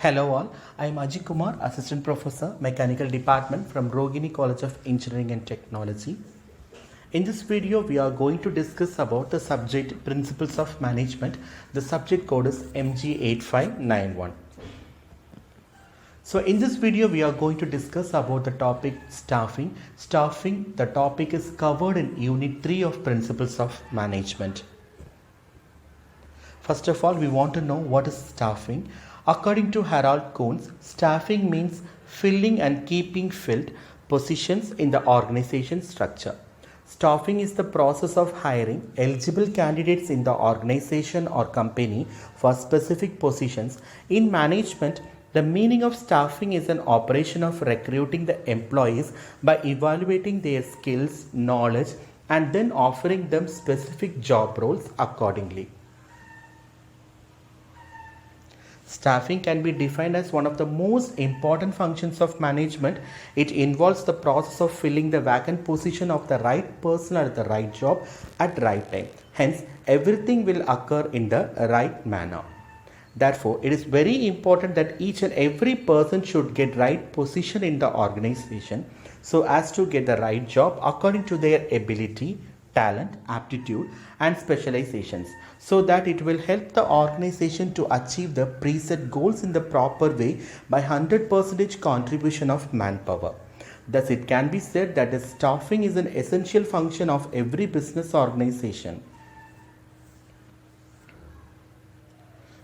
Hello all, I am Ajit Kumar, Assistant Professor, Mechanical Department from Rogini College of Engineering and Technology. In this video, we are going to discuss about the subject Principles of Management. The subject code is MG8591. So in this video, we are going to discuss about the topic staffing. Staffing, the topic is covered in Unit 3 of Principles of Management. First of all, we want to know what is staffing. According to Harold Kuhns, staffing means filling and keeping filled positions in the organization structure. Staffing is the process of hiring eligible candidates in the organization or company for specific positions. In management, the meaning of staffing is an operation of recruiting the employees by evaluating their skills, knowledge, and then offering them specific job roles accordingly. Staffing can be defined as one of the most important functions of management. It involves the process of filling the vacant position of the right person at the right job at the right time. Hence, everything will occur in the right manner. Therefore, it is very important that each and every person should get right position in the organization so as to get the right job according to their ability, talent, aptitude and specializations, so that it will help the organization to achieve the preset goals in the proper way by 100% contribution of manpower. Thus, it can be said that the staffing is an essential function of every business organization.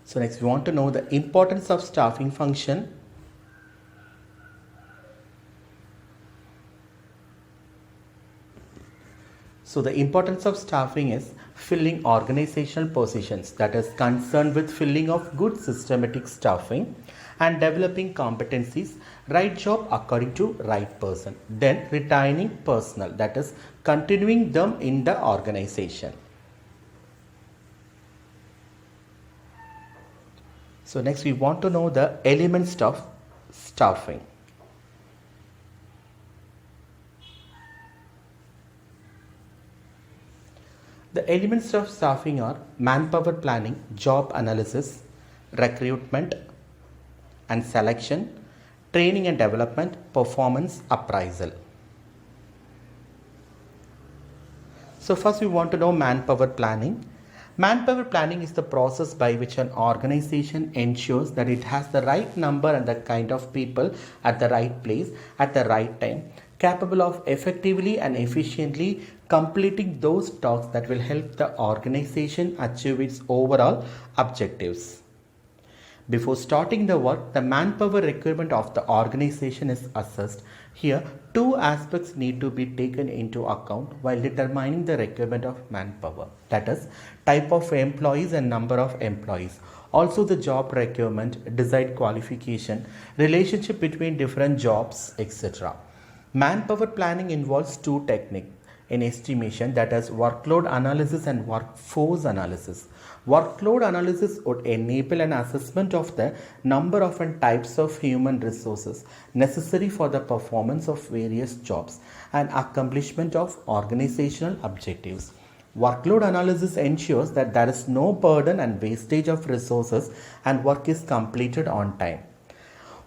So next we want to know the importance of staffing function. So the importance of staffing is filling organizational positions, that is concerned with filling of good systematic staffing and developing competencies, right job according to right person. Then retaining personnel, that is continuing them in the organization. So next we want to know the elements of staffing. The elements of staffing are manpower planning, job analysis, recruitment and selection, training and development, performance appraisal. So first we want to know manpower planning. Manpower planning is the process by which an organization ensures that it has the right number and the kind of people at the right place at the right time, capable of effectively and efficiently completing those tasks that will help the organization achieve its overall objectives. Before starting the work, the manpower requirement of the organization is assessed. Here, two aspects need to be taken into account while determining the requirement of manpower. That is, type of employees and number of employees. Also the job requirement, desired qualification, relationship between different jobs, etc. Manpower planning involves two techniques in estimation, that is workload analysis and workforce analysis. Workload analysis would enable an assessment of the number of and types of human resources necessary for the performance of various jobs and accomplishment of organizational objectives. Workload analysis ensures that there is no burden and wastage of resources and work is completed on time.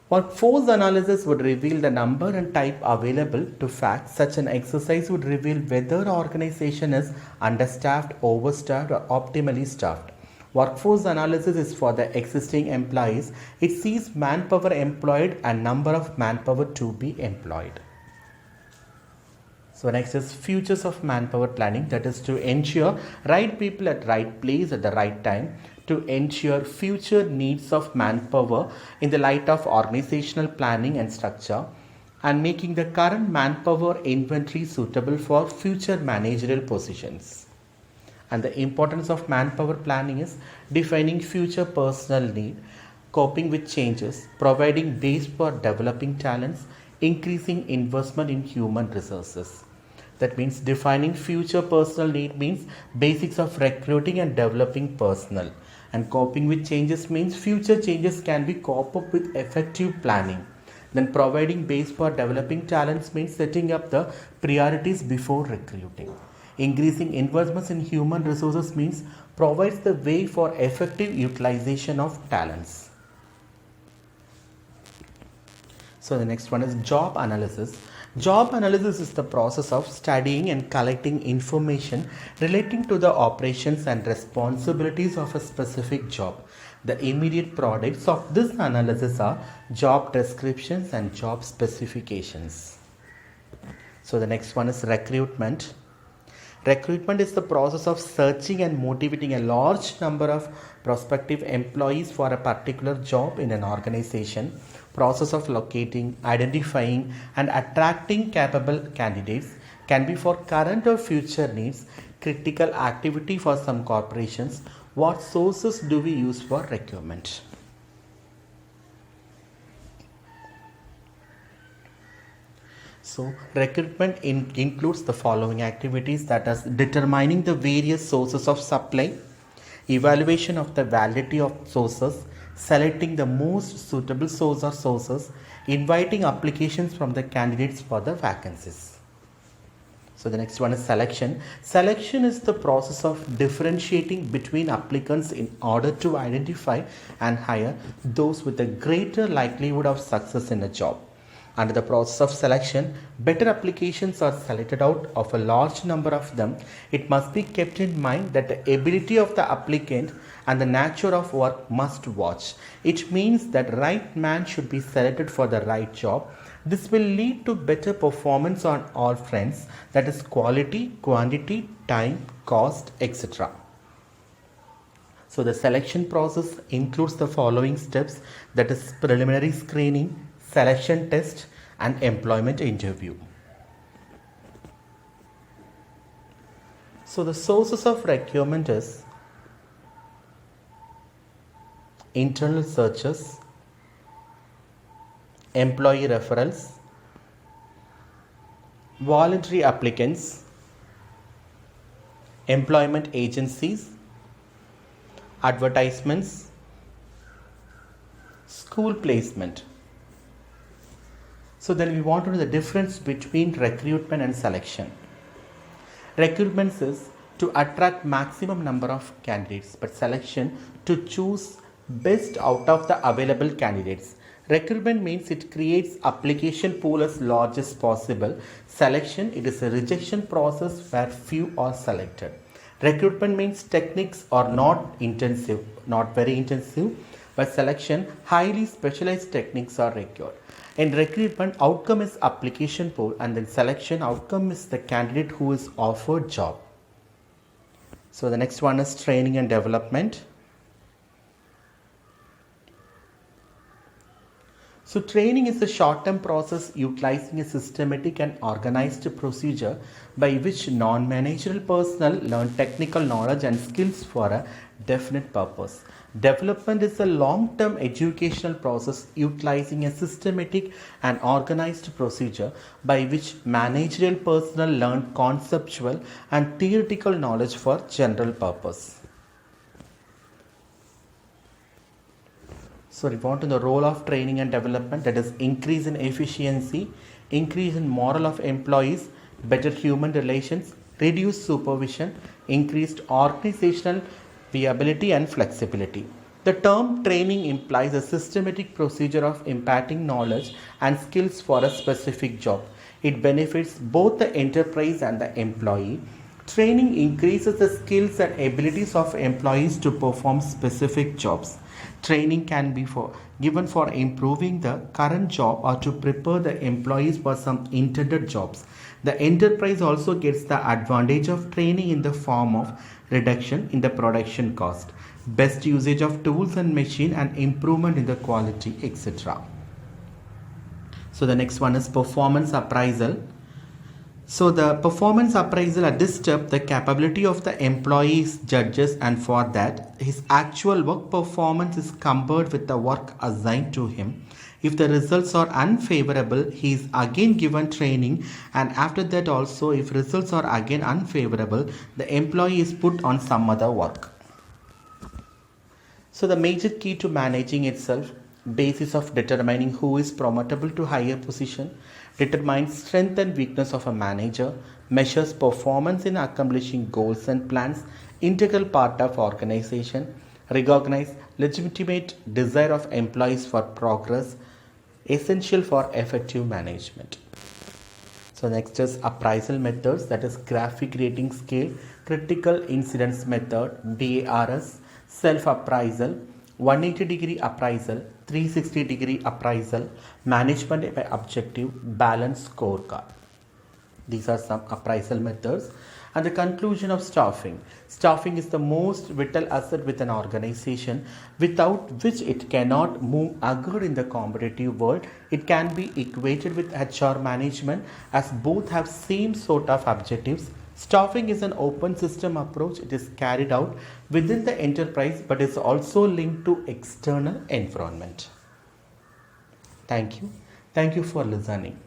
Workforce analysis would reveal the number and type available to fact. Such an exercise would reveal whether the organization is understaffed, overstaffed or optimally staffed. Workforce analysis is for the existing employees. It sees manpower employed and number of manpower to be employed. So next is futures of manpower planning, that is to ensure right people at right place at the right time, to ensure future needs of manpower in the light of organizational planning and structure, and making the current manpower inventory suitable for future managerial positions. And the importance of manpower planning is defining future personnel need, coping with changes, providing base for developing talents, increasing investment in human resources. That means defining future personnel need means basics of recruiting and developing personnel. And coping with changes means future changes can be coped up with effective planning. Then providing base for developing talents means setting up the priorities before recruiting. Increasing investments in human resources means provides the way for effective utilization of talents. So the next one is job analysis. Job analysis is the process of studying and collecting information relating to the operations and responsibilities of a specific job. The immediate products of this analysis are job descriptions and job specifications. So the next one is recruitment. Recruitment is the process of searching and motivating a large number of prospective employees for a particular job in an organization. Process of locating, identifying and attracting capable candidates can be for current or future needs. Critical activity for some corporations. What sources do we use for recruitment? So recruitment includes the following activities, that is determining the various sources of supply, evaluation of the validity of sources, selecting the most suitable source or sources, inviting applications from the candidates for the vacancies. So the next one is selection. Selection is the process of differentiating between applicants in order to identify and hire those with a greater likelihood of success in a job. Under the process of selection, better applications are selected out of a large number of them. It must be kept in mind that the ability of the applicant and the nature of work must watch. It means that right man should be selected for the right job. This will lead to better performance on all fronts, that is quality, quantity, time, cost, etc. So the selection process includes the following steps, that is preliminary screening, selection test and employment interview. So the sources of recruitment is internal searches, employee referrals, voluntary applicants, employment agencies, advertisements, school placement. So then we want to know the difference between recruitment and selection. Recruitment is to attract maximum number of candidates, but selection to choose best out of the available candidates. Recruitment means it creates application pool as large as possible. Selection, it is a rejection process where few are selected. Recruitment means techniques are not intensive, not very intensive, but selection, highly specialized techniques are required. In recruitment, outcome is application pool, and then selection outcome is the candidate who is offered job. So the next one is training and development. So training is a short-term process utilizing a systematic and organized procedure by which non-managerial personnel learn technical knowledge and skills for a definite purpose. Development is a long-term educational process utilizing a systematic and organized procedure by which managerial personnel learn conceptual and theoretical knowledge for general purpose. So we want to know the role of training and development, that is increase in efficiency, increase in morale of employees, better human relations, reduced supervision, increased organizational viability and flexibility. The term training implies a systematic procedure of imparting knowledge and skills for a specific job. It benefits both the enterprise and the employee. Training increases the skills and abilities of employees to perform specific jobs. Training can be given for improving the current job or to prepare the employees for some intended jobs. The enterprise also gets the advantage of training in the form of reduction in the production cost, best usage of tools and machine, and improvement in the quality, etc. So the next one is performance appraisal. So the performance appraisal, at this step, the capability of the employee is judges, and for that his actual work performance is compared with the work assigned to him. If the results are unfavorable, he is again given training, and after that also, if results are again unfavorable, the employee is put on some other work. So the major key to managing itself, basis of determining who is promotable to higher position, determines strength and weakness of a manager, measures performance in accomplishing goals and plans, integral part of organization, recognize legitimate desire of employees for progress, essential for effective management. So next is appraisal methods, that is graphic rating scale, critical incidence method, DARS, self-appraisal, 180-degree appraisal, 360-degree appraisal, management by objective, balance scorecard. These are some appraisal methods. And the conclusion of staffing. Staffing is the most vital asset with an organization, without which it cannot move ahead in the competitive world. It can be equated with HR management, as both have same sort of objectives. Staffing is an open system approach. It is carried out within the enterprise but is also linked to external environment. Thank you. Thank you for listening.